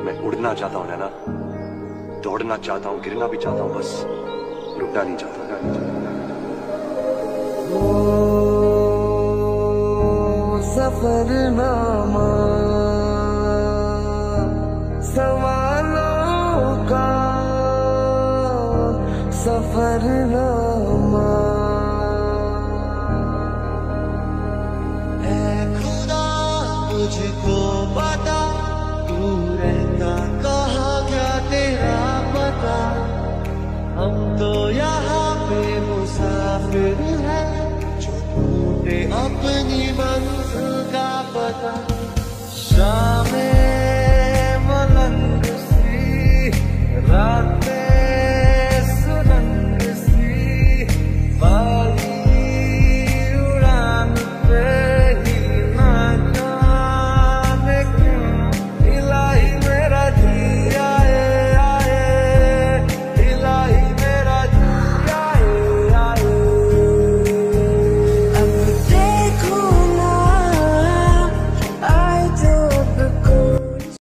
मैं उड़ना चाहता हूँ नैना, दौड़ना चाहता हूँ, गिरना भी चाहता हूँ, बस रुकना नहीं चाहता। सफरनामा सवालों का सफरनामा। ऐ खुदा मुझको बता, तू रहता कहाँ, क्या तेरा पता। हम तो यहाँ पे मुसाफिर हैं, जो ढूंढे अपनी मंजिल का पता। शामें मलंग सी रात